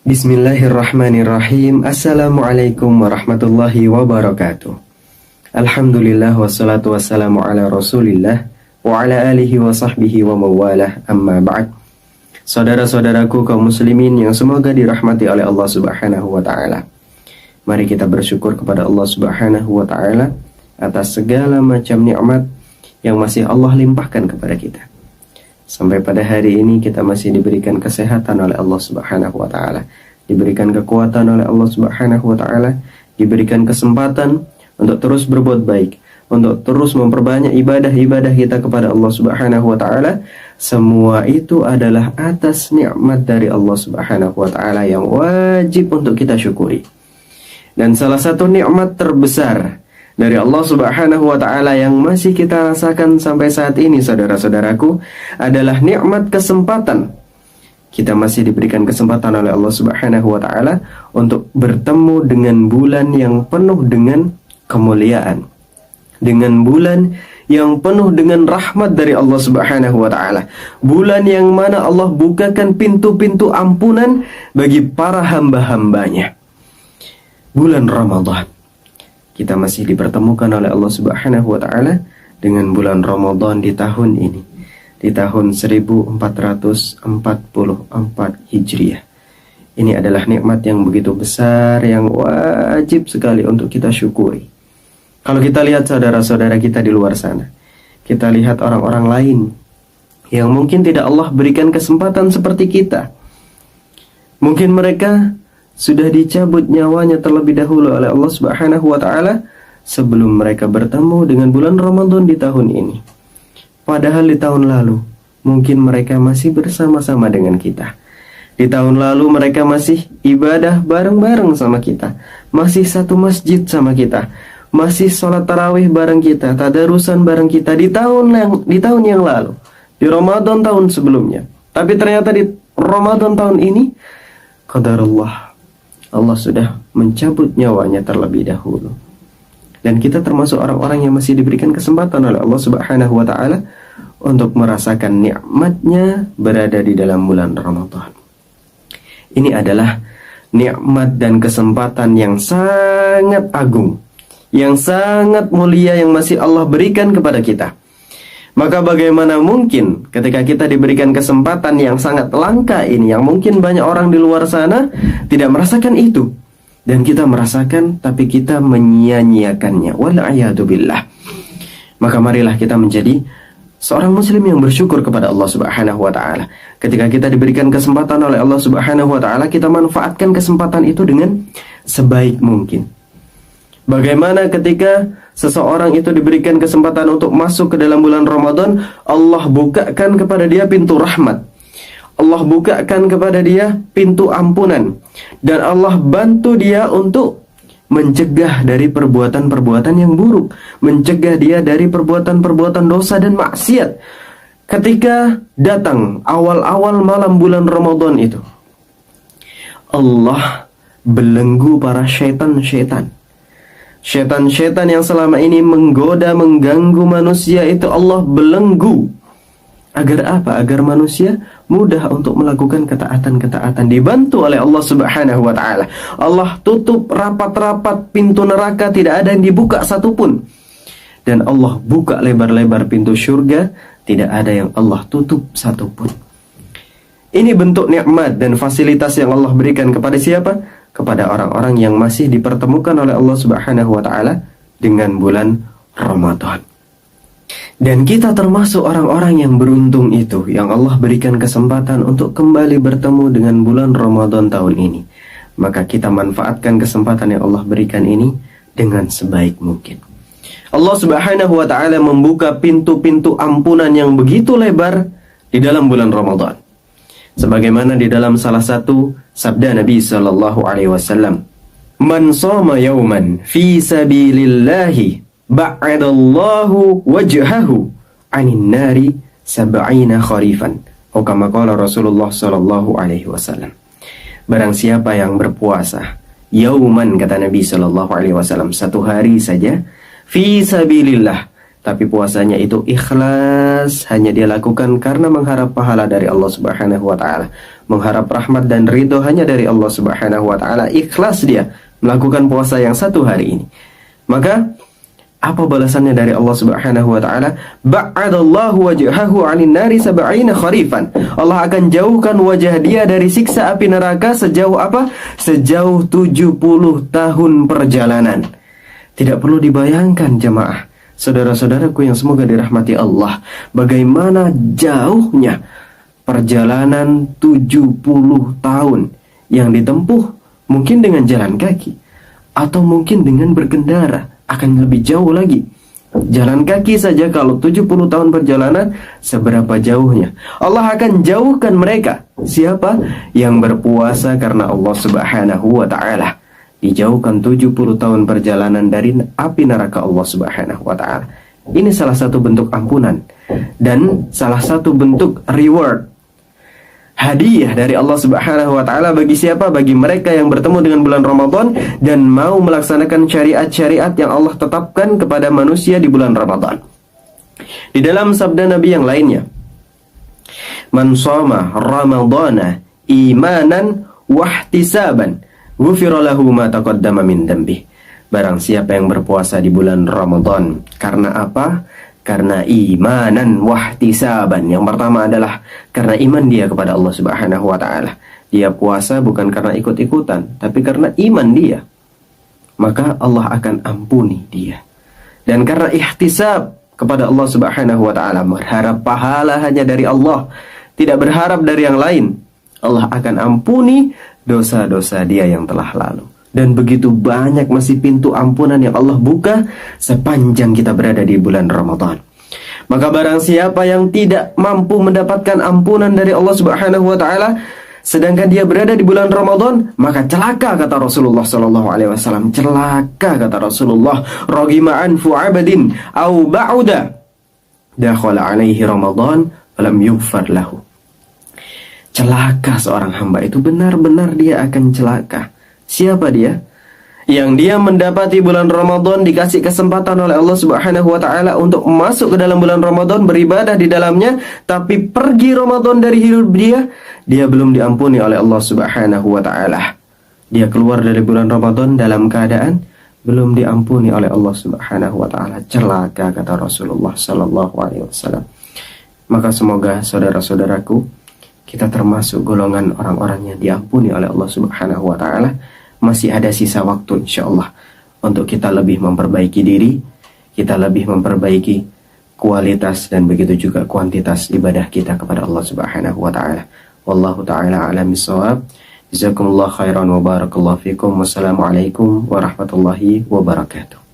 Bismillahirrahmanirrahim. Assalamualaikum warahmatullahi wabarakatuh. Alhamdulillah wassalatu wassalamu ala rasulillah wa ala alihi wa sahbihi wa mawalah, amma ba'd. Saudara-saudaraku kaum muslimin yang semoga dirahmati oleh Allah subhanahu wa ta'ala, mari kita bersyukur kepada Allah subhanahu wa ta'ala atas segala macam nikmat yang masih Allah limpahkan kepada kita. Sampai pada hari ini kita masih diberikan kesehatan oleh Allah subhanahu wa ta'ala, diberikan kekuatan oleh Allah subhanahu wa ta'ala, diberikan kesempatan untuk terus berbuat baik, untuk terus memperbanyak ibadah-ibadah kita kepada Allah subhanahu wa ta'ala. Semua itu adalah atas nikmat dari Allah subhanahu wa ta'ala yang wajib untuk kita syukuri. Dan salah satu nikmat terbesar dari Allah subhanahu wa ta'ala yang masih kita rasakan sampai saat ini, saudara-saudaraku, adalah nikmat kesempatan. Kita masih diberikan kesempatan oleh Allah subhanahu wa ta'ala untuk bertemu dengan bulan yang penuh dengan kemuliaan, dengan bulan yang penuh dengan rahmat dari Allah subhanahu wa ta'ala, bulan yang mana Allah bukakan pintu-pintu ampunan bagi para hamba-hambanya. Bulan Ramadan. Kita masih dipertemukan oleh Allah subhanahu wa ta'ala dengan bulan Ramadan di tahun ini, di tahun 1444 Hijriah. Ini adalah nikmat yang begitu besar, yang wajib sekali untuk kita syukuri. Kalau kita lihat saudara-saudara kita di luar sana, kita lihat orang-orang lain yang mungkin tidak Allah berikan kesempatan seperti kita. Mungkin mereka sudah dicabut nyawanya terlebih dahulu oleh Allah subhanahu wa ta'ala sebelum mereka bertemu dengan bulan Ramadan di tahun ini. Padahal di tahun lalu mungkin mereka masih bersama-sama dengan kita. Di tahun lalu mereka masih ibadah bareng-bareng sama kita, masih satu masjid sama kita, masih sholat tarawih bareng kita, tadarusan bareng kita di tahun yang lalu, di Ramadan tahun sebelumnya. Tapi ternyata di Ramadan tahun ini, qadarullah, Allah sudah mencabut nyawanya terlebih dahulu. Dan kita termasuk orang-orang yang masih diberikan kesempatan oleh Allah subhanahu wa ta'ala untuk merasakan nikmatnya berada di dalam bulan Ramadan. Ini adalah nikmat dan kesempatan yang sangat agung, yang sangat mulia yang masih Allah berikan kepada kita. Maka bagaimana mungkin ketika kita diberikan kesempatan yang sangat langka ini, yang mungkin banyak orang di luar sana tidak merasakan itu, dan kita merasakan tapi kita menyia-nyiakannya, wal'iyadzubillah. Maka marilah kita menjadi seorang muslim yang bersyukur kepada Allah subhanahu wa ta'ala. Ketika kita diberikan kesempatan oleh Allah subhanahu wa ta'ala, kita manfaatkan kesempatan itu dengan sebaik mungkin. Bagaimana ketika seseorang itu diberikan kesempatan untuk masuk ke dalam bulan Ramadan, Allah bukakan kepada dia pintu rahmat, Allah bukakan kepada dia pintu ampunan, dan Allah bantu dia untuk mencegah dari perbuatan-perbuatan yang buruk, mencegah dia dari perbuatan-perbuatan dosa dan maksiat. Ketika datang awal-awal malam bulan Ramadan itu, Allah belenggu para syaitan-syaitan. Syaitan-syaitan yang selama ini menggoda, mengganggu manusia itu Allah belenggu. Agar apa? Agar manusia mudah untuk melakukan ketaatan-ketaatan, dibantu oleh Allah subhanahu wa ta'ala. Allah tutup rapat-rapat pintu neraka, tidak ada yang dibuka satupun. Dan Allah buka lebar-lebar pintu surga, tidak ada yang Allah tutup satupun. Ini bentuk nikmat dan fasilitas yang Allah berikan kepada siapa? Kepada orang-orang yang masih dipertemukan oleh Allah subhanahu wa ta'ala dengan bulan Ramadan. Dan kita termasuk orang-orang yang beruntung itu, yang Allah berikan kesempatan untuk kembali bertemu dengan bulan Ramadan tahun ini. Maka kita manfaatkan kesempatan yang Allah berikan ini dengan sebaik mungkin. Allah subhanahu wa ta'ala membuka pintu-pintu ampunan yang begitu lebar di dalam bulan Ramadan. Sebagaimana di dalam salah satu sabda Nabi sallallahu alaihi wasallam, "Man shoma yawman fi sabilillahi ba'adallahu wajhahu 'anil nari sab'ina kharifan." Atau kama qala Rasulullah sallallahu alaihi wasallam. Barang siapa yang berpuasa yauman, kata Nabi sallallahu alaihi wasallam, satu hari saja, fi sabilillah, tapi puasanya itu ikhlas, hanya dia lakukan karena mengharap pahala dari Allah Subhanahu wa taala, mengharap rahmat dan ridho hanya dari Allah Subhanahu wa taala, ikhlas dia melakukan puasa yang 1 hari ini, maka apa balasannya dari Allah Subhanahu wa taala? Ba'adallahu wajhahu 'anil nari 70 kharifan. Allah akan jauhkan wajah dia dari siksa api neraka sejauh apa? Sejauh 70 tahun perjalanan. Tidak perlu dibayangkan jemaah, saudara-saudaraku yang semoga dirahmati Allah, bagaimana jauhnya perjalanan 70 tahun yang ditempuh, mungkin dengan jalan kaki atau mungkin dengan berkendara, akan lebih jauh lagi. Jalan kaki saja kalau 70 tahun perjalanan, seberapa jauhnya? Allah akan jauhkan mereka. Siapa? Yang berpuasa karena Allah Subhanahu wa ta'ala. Dijauhkan 70 tahun perjalanan dari api neraka Allah Subhanahu wa ta'ala. Ini salah satu bentuk ampunan dan salah satu bentuk reward, hadiah dari Allah Subhanahu wa taala bagi siapa? Bagi mereka yang bertemu dengan bulan Ramadan dan mau melaksanakan syariat-syariat yang Allah tetapkan kepada manusia di bulan Ramadan. Di dalam sabda Nabi yang lainnya, "Man shoma Ramadana imanan wahtisaban, ghufira lahu ma taqaddama min dhanbi." Barang siapa yang berpuasa di bulan Ramadan karena apa? Karena imanan wahtisaban. Yang pertama adalah karena iman dia kepada Allah Subhanahu wa taala. Dia puasa bukan karena ikut-ikutan, tapi karena iman dia. Maka Allah akan ampuni dia. Dan karena ihtisab kepada Allah Subhanahu wa taala, berharap pahala hanya dari Allah, tidak berharap dari yang lain, Allah akan ampuni dosa-dosa dia yang telah lalu. Dan begitu banyak masih pintu ampunan yang Allah buka sepanjang kita berada di bulan Ramadan. Maka barang siapa yang tidak mampu mendapatkan ampunan dari Allah Subhanahu wa taala sedangkan dia berada di bulan Ramadan, maka celaka kata Rasulullah sallallahu alaihi wasallam. Celaka kata Rasulullah, "Ragima anfu 'abdin au ba'uda dakhala alaihi Ramadan falam yughfar lahu." Celaka seorang hamba itu, benar-benar dia akan celaka. Siapa dia? Yang dia mendapati bulan Ramadan, dikasih kesempatan oleh Allah Subhanahu wa taala untuk masuk ke dalam bulan Ramadan, beribadah di dalamnya, tapi pergi Ramadan dari hidup dia belum diampuni oleh Allah Subhanahu wa taala. Dia keluar dari bulan Ramadan dalam keadaan belum diampuni oleh Allah Subhanahu wa taala. Celaka kata Rasulullah sallallahu alaihi wasallam. Maka semoga saudara-saudaraku, kita termasuk golongan orang-orang yang diampuni oleh Allah Subhanahu wa taala. Masih ada sisa waktu insyaallah untuk kita lebih memperbaiki diri, kita lebih memperbaiki kualitas dan begitu juga kuantitas ibadah kita kepada Allah Subhanahu wa taala. Wallahu taala a'lam bissawab. Jazakumullah khairan wa barakallahu fikum. Wassalamualaikum warahmatullahi wabarakatuh.